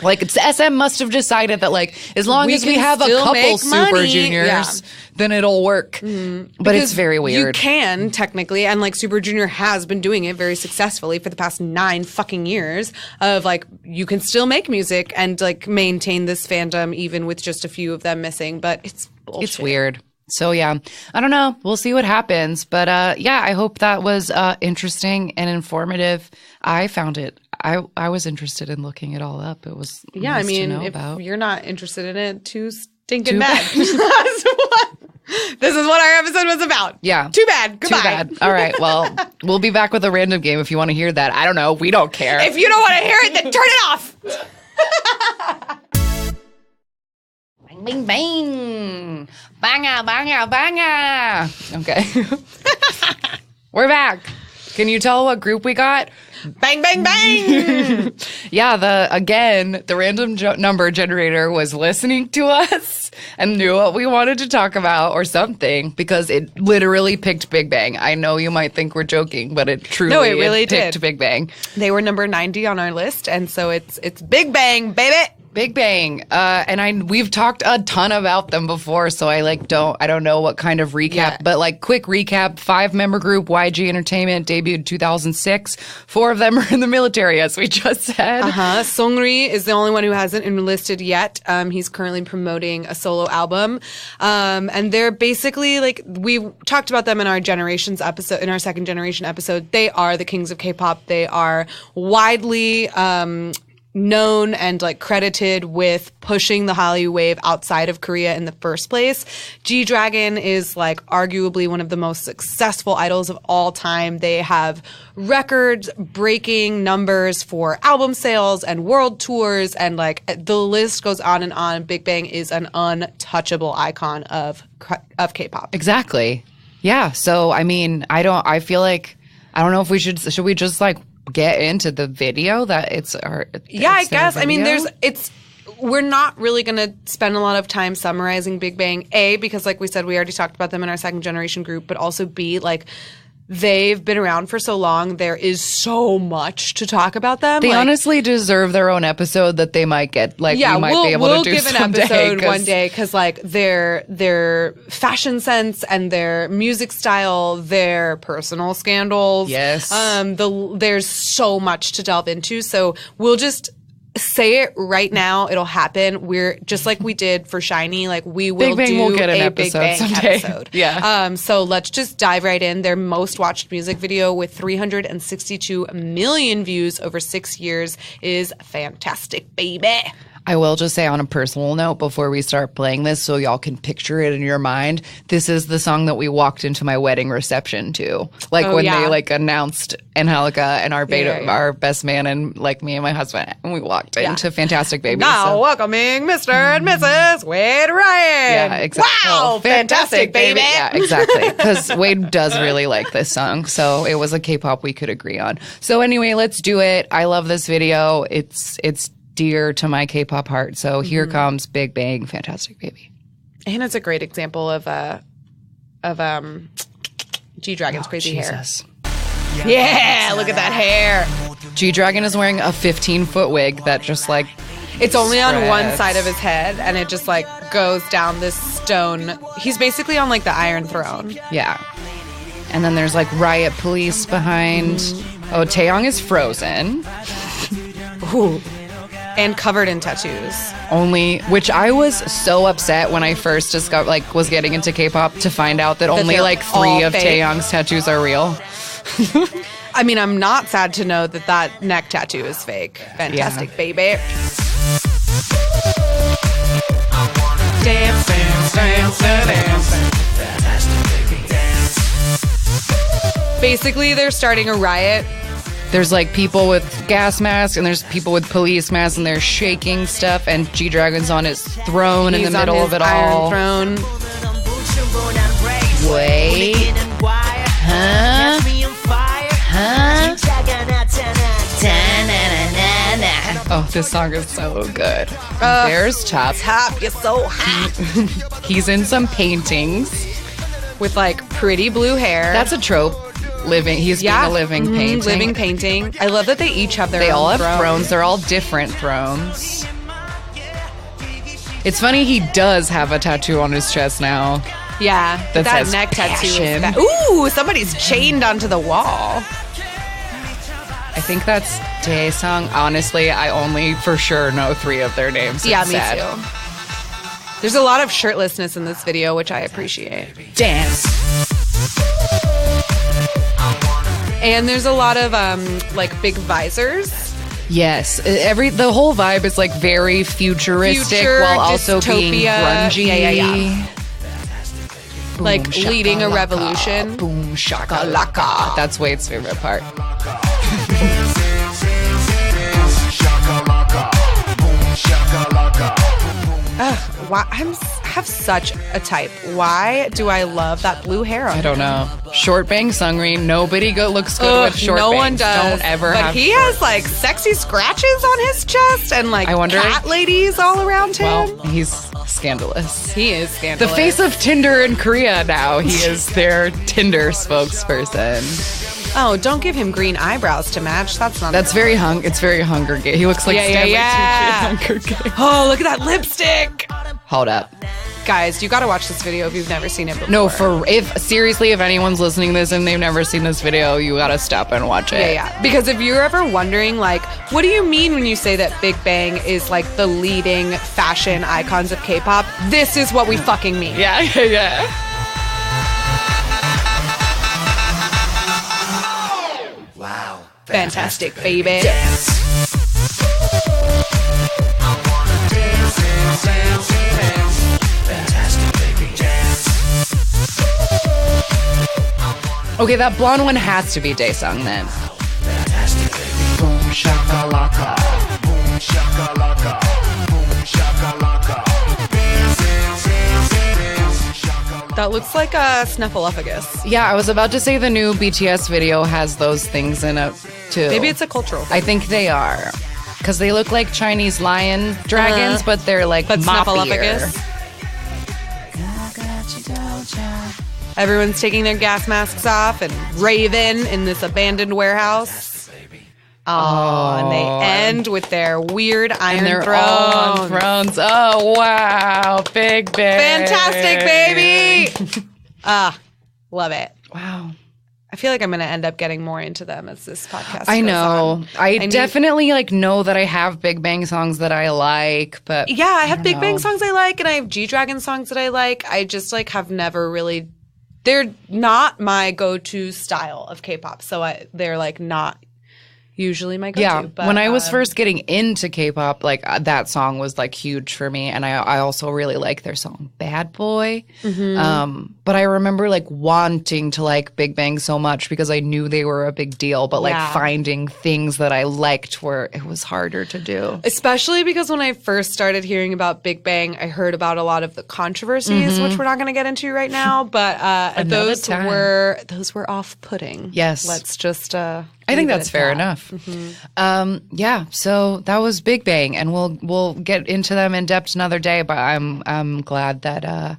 Like, SM must have decided that, like, as long as we can have a still couple make Super money. Juniors, then it'll work. But it's very weird. You can, technically, and, like, Super Junior has been doing it very successfully for the past 9 fucking years of, like, you can still make music and, like, maintain this fandom even with just a few of them missing. But it's bullshit. It's weird. So, yeah, I don't know. We'll see what happens. But, yeah, I hope that was interesting and informative. I found it. I was interested in looking it all up. It was nice to know if about. You're not interested in it, too stinking bad. This is what our episode was about. Yeah. Too bad. Goodbye. Too bad. All right. Well, we'll be back with a random game if you want to hear that. I don't know. We don't care. If you don't want to hear it, then turn it off. Bang, bang, bang. Banga, banga, banga. Okay. We're back. Can you tell what group we got? Bang, bang, bang. Yeah, the random number generator was listening to us and knew what we wanted to talk about or something because it literally picked Big Bang. I know you might think we're joking, but it really picked did. Big Bang. They were number 90 on our list, and so it's Big Bang, baby. Big Bang. And we've talked a ton about them before, so I don't know what kind of recap, but like quick recap, 5-member group, YG Entertainment, debuted 2006. 4 of them are in the military, as we just said. Seungri is the only one who hasn't enlisted yet. He's currently promoting a solo album. And they're basically like, we talked about them in our generations episode, in our second generation episode. They are the kings of K-pop. They are widely, known and like credited with pushing the Hallyu wave outside of Korea in the first place. G-Dragon is like arguably one of the most successful idols of all time. They have record-breaking numbers for album sales and world tours, and like the list goes on and on. Big Bang is an untouchable icon of K-pop. Exactly. Yeah. So I mean, I feel like I don't know if should we just like get into the video that I guess. I mean, we're not really going to spend a lot of time summarizing Big Bang, A, because like we said, we already talked about them in our second generation group, but also B, like they've been around for so long. There is so much to talk about them. They honestly deserve their own episode that they might get. Like, we might be able to do give an episode one day because, like, their fashion sense and their music style, their personal scandals. Yes. There's so much to delve into. So we'll just say it right now. It'll happen. We're just like we did for Shiny. Like we will get an Big Bang someday. episode. Yeah. So let's just dive right in. Their most watched music video with 362 million views over 6 years is Fantastic Baby. I will just say on a personal note before we start playing this so y'all can picture it in your mind, this is the song that we walked into my wedding reception to. Like they like announced Angelica and our our best man and like me and my husband, and we walked into Fantastic Baby. Now welcoming Mr. and Mrs. Wade Ryan. Yeah, exactly. Wow, Fantastic Baby. Yeah, exactly. Because Wade does really like this song, so it was a K-pop we could agree on. So anyway, let's do it. I love this video. It's dear to my K-pop heart. So here comes Big Bang, Fantastic Baby. And it's a great example of G-Dragon's crazy hair. Yeah, look at that hair. G-Dragon is wearing a 15-foot wig that just like it's only on one side of his head, and it just like goes down this stone. He's basically on like the Iron Throne. Yeah. And then there's like riot police behind. Oh, Taeyong is frozen. Ooh. And covered in tattoos. Which I was so upset when I first discovered, like, was getting into K-pop to find out that only like 3 of Taeyong's tattoos are real. I mean, I'm not sad to know that neck tattoo is fake. Fantastic Baby. Dance, dance, dance, dance. Fantastic Baby. Basically, they're starting a riot. There's like people with gas masks and there's people with police masks and they're shaking stuff, and G-Dragon's on his throne in the middle of it all. Iron Throne. Wait. Huh? Oh, this song is so good. There's Top. Top, you're so hot. He's in some paintings. With like pretty blue hair. That's a trope. living. He's being a living painting. Living painting. I love that they each have their They own all have throne. thrones. They're all different thrones. It's funny, he does have a tattoo on his chest now. Yeah, That that says neck tattoo is passion. Ooh, somebody's chained onto the wall. I think that's Daesung. Honestly, I only for sure know 3 of their names. Yeah, It's me sad. too. There's a lot of shirtlessness in this video, which I appreciate. Dance. And there's a lot of like big visors. Yes, the whole vibe is like very futuristic while also being dystopia. grungy. Yeah. Boom, Like leading a shakalaka. revolution. Boom shakalaka. That's Wade's favorite part. Why I have such a type. Why do I love that blue hair on I don't know. Short bang Sungri. Nobody looks good with short no bangs. one does. Don't ever but have he short has like sexy scratches on his chest and like I wonder- cat ladies all around him. Well, he's scandalous. He is The scandalous. face of Tinder in Korea now. He is their Tinder spokesperson. Oh, don't give him green eyebrows to match. That's not. It's very Hunger Games. He looks like Yeah, Stanley yeah. Tucci in Hunger Games. Oh, look at that lipstick, Hold up. guys! You got to watch this video if you've never seen it before. No, if anyone's listening to this and they've never seen this video, you gotta stop and watch it. Yeah. Because if you're ever wondering, like, what do you mean when you say that Big Bang is like the leading fashion icons of K-pop? This is what we fucking mean. Yeah. Wow. Fantastic, baby. Okay, that blonde one has to be Daesung then. Boom shakalaka. Boom shakalaka. Boom shakalaka. That looks like a snuffleupagus. Yeah, I was about to say the new BTS video has those things in it too. Maybe it's a cultural thing. I think they are. Because they look like Chinese lion dragons, but they're like But moppier. snuffleupagus. Everyone's taking their gas masks off and raving in this abandoned warehouse. Oh, and they end with their weird iron And they're thrones. all on thrones. Oh, wow. Big Bang. Fantastic, baby! Love it. Wow. I feel like I'm going to end up getting more into them as this podcast I goes know. on. I need- definitely like know that I have Big Bang songs that I like, but Yeah, I have Big know. Bang songs I like, and I have G-Dragon songs that I like. I just like have never really. They're not my go-to style of K-pop, so they're like not usually my go-to. yeah, but, when I was first getting into K-pop, like that song was like huge for me, and I also really like their song "Bad Boy." But I remember like wanting to like Big Bang so much because I knew they were a big deal, but like Yeah. finding things that I liked where it was harder to do. Especially because when I first started hearing about Big Bang, I heard about a lot of the controversies, which we're not going to get into right now. But Another those time. were off-putting. Yes. Let's just. I think that's fair enough. Yeah, so that was Big Bang, and we'll get into them in depth another day. But I'm glad that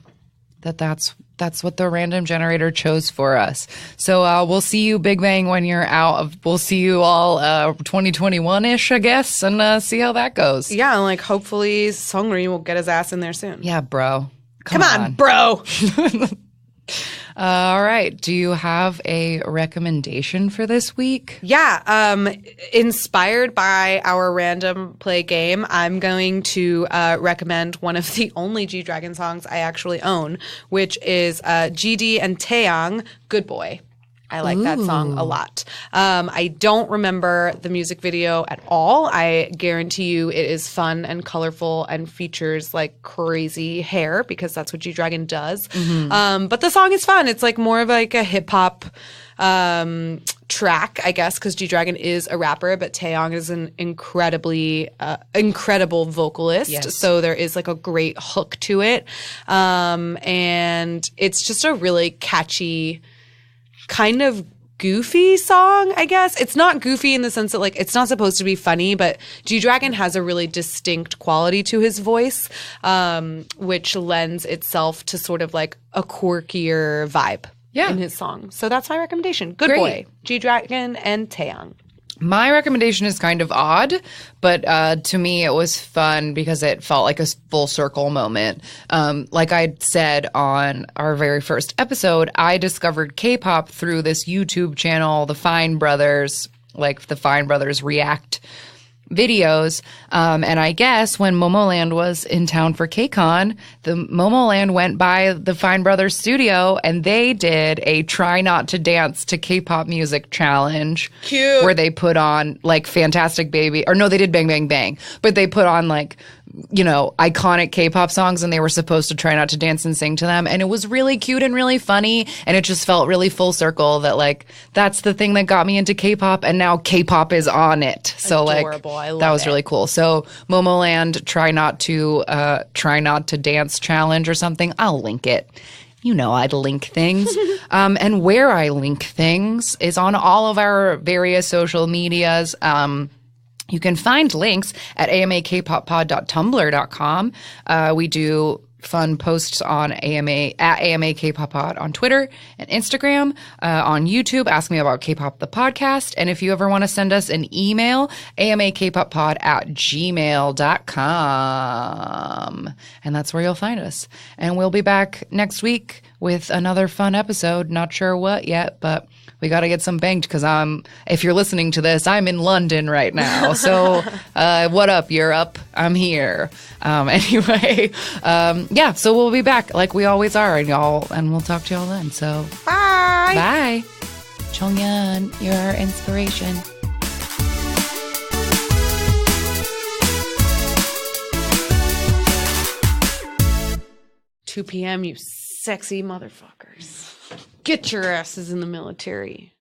that's what the random generator chose for us. So we'll see you, Big Bang, when you're out. We'll see you all 2021-ish, I guess, and see how that goes. Yeah, and like hopefully Seungri will get his ass in there soon. Yeah, bro. Come on, bro. All right. Do you have a recommendation for this week? Yeah, inspired by our random play game, I'm going to recommend one of the only G-Dragon songs I actually own, which is GD and Taeyang, Good Boy. I like that song a lot. I don't remember the music video at all. I guarantee you it is fun and colorful and features like crazy hair because that's what G-Dragon does. But the song is fun. It's like more of like a hip hop track, I guess, because G-Dragon is a rapper, but Taeyang is an incredible vocalist. Yes. So there is like a great hook to it. And it's just a really catchy kind of goofy song, I guess. It's not goofy in the sense that like it's not supposed to be funny, but G-Dragon has a really distinct quality to his voice, which lends itself to sort of like a quirkier vibe. in his song. So that's my recommendation. Good Great. Boy, G-Dragon and Taeyang. My recommendation is kind of odd, but to me it was fun because it felt like a full circle moment. Like I said on our very first episode, I discovered K-pop through this YouTube channel, the Fine Brothers, like the Fine Brothers React videos. And I guess when Momoland was in town for KCON, the Momoland went by the Fine Brothers studio and they did a try not to dance to K-pop music challenge. Cute. Where they put on like Fantastic Baby, or no, they did Bang Bang Bang, but they put on like, you know, iconic K-pop songs and they were supposed to try not to dance and sing to them. And it was really cute and really funny. And it just felt really full circle that like, that's the thing that got me into K-pop and now K-pop is on it. So Adorable. like, I love that was it. really cool. So Momoland try not to dance challenge or something. I'll link it. You know, I'd link things. And where I link things is on all of our various social medias. You can find links at amakpoppod.tumblr.com. We do fun posts on at AMA K-pop Pod on Twitter and Instagram, on YouTube, Ask Me About K-pop the podcast. And if you ever want to send us an email, amakpoppod@gmail.com. And that's where you'll find us. And we'll be back next week with another fun episode. Not sure what yet, but we got to get some banked because if you're listening to this, I'm in London right now. So what up, Europe? I'm here. Anyway, yeah, so we'll be back like we always are, and we'll talk to y'all then. So Bye. bye. Chonghyun, you're our inspiration. 2 p.m., you sexy motherfuckers. Get your asses in the military.